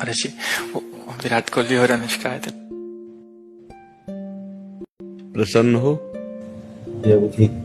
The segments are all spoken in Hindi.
ऋषि विराट कोहली और अनुष्का आए थे। प्रसन्न हो? ठीक।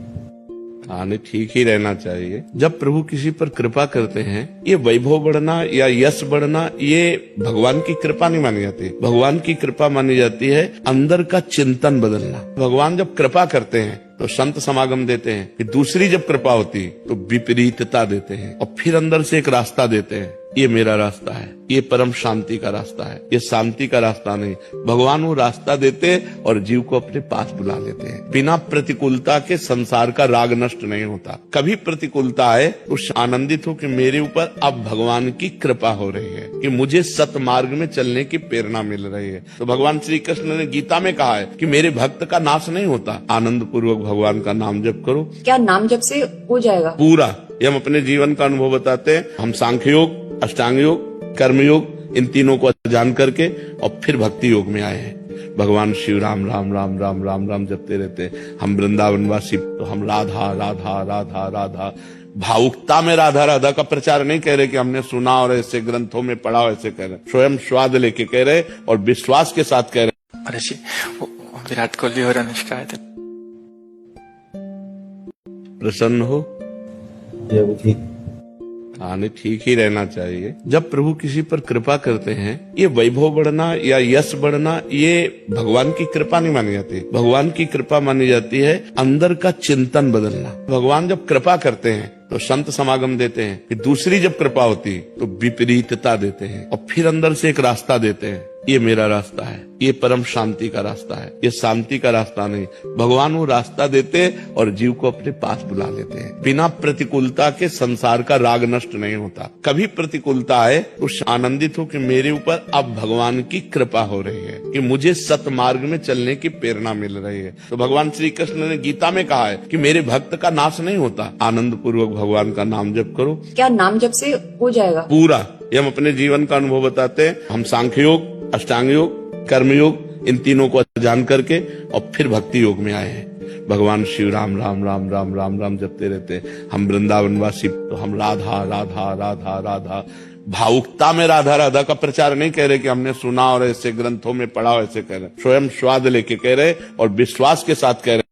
हाँ, नहीं, ठीक ही रहना चाहिए। जब प्रभु किसी पर कृपा करते हैं, ये वैभव बढ़ना या यश बढ़ना, ये भगवान की कृपा नहीं मानी जाती। भगवान की कृपा मानी जाती है अंदर का चिंतन बदलना। भगवान जब कृपा करते हैं तो संत समागम देते हैं, कि दूसरी जब कृपा होती तो विपरीतता देते हैं, और फिर अंदर से एक रास्ता देते हैं। ये मेरा रास्ता है, ये परम शांति का रास्ता है, ये शांति का रास्ता नहीं। भगवान वो रास्ता देते और जीव को अपने पास बुला लेते हैं। बिना प्रतिकूलता के संसार का राग नष्ट नहीं होता। कभी प्रतिकूलता आए तो आनंदित हो कि मेरे ऊपर अब भगवान की कृपा हो रही है, कि मुझे सतमार्ग में चलने की प्रेरणा मिल रही है। तो भगवान श्री कृष्ण ने गीता में कहा है कि मेरे भक्त का नाश नहीं होता। आनंद पूर्वक भगवान का नाम जप करो। क्या नाम जप से हो जाएगा? पूरा। ये हम अपने जीवन का अनुभव बताते हैं। हम सांख्य योग, अष्टांग योग, कर्म योग, इन तीनों को जान करके और फिर भक्ति योग में आए हैं। भगवान शिव राम राम राम राम राम राम जपते रहते हैं। हम वृंदावनवासी, तो हम राधा राधा राधा राधा, भावुकता में राधा राधा का प्रचार नहीं कह रहे कि हमने सुना और ऐसे ग्रंथों में पढ़ा, ऐसे कह रहे, स्वयं स्वाद लेके कह रहे और विश्वास के साथ कह रहे। ऋषि विराट कोहली और अनुष्का आए थे। प्रसन्न हो? ठीक। हाँ, नहीं, ठीक ही रहना चाहिए। जब प्रभु किसी पर कृपा करते हैं, ये वैभव बढ़ना या यश बढ़ना, ये भगवान की कृपा नहीं मानी जाती। भगवान की कृपा मानी जाती है अंदर का चिंतन बदलना। भगवान जब कृपा करते हैं तो संत समागम देते हैं, कि दूसरी जब कृपा होती तो विपरीतता देते हैं, और फिर अंदर से एक रास्ता देते हैं। ये मेरा रास्ता है, ये परम शांति का रास्ता है, ये शांति का रास्ता नहीं। भगवान वो रास्ता देते और जीव को अपने पास बुला लेते हैं। बिना प्रतिकूलता के संसार का राग नष्ट नहीं होता। कभी प्रतिकूलता आए तो आनंदित हो कि मेरे ऊपर अब भगवान की कृपा हो रही है, कि मुझे सतमार्ग में चलने की प्रेरणा मिल रही है। तो भगवान श्री कृष्ण ने गीता में कहा है कि मेरे भक्त का नाश नहीं होता। आनंद पूर्वक भगवान का नाम जप करो। क्या नाम जप से हो जाएगा? पूरा। ये हम अपने जीवन का अनुभव बताते हैं। हम सांख्य योग, अष्टांग योग, कर्म योग, इन तीनों को जान करके और फिर भक्ति योग में आए हैं। भगवान शिव राम राम राम राम राम राम जपते रहते हैं। हम वृंदावनवासी, तो हम राधा राधा राधा राधा, भावुकता में राधा राधा का प्रचार नहीं कह रहे कि हमने सुना और ऐसे ग्रंथों में पढ़ा, ऐसे कह रहे, स्वयं स्वाद लेके कह रहे और विश्वास के साथ कह रहे।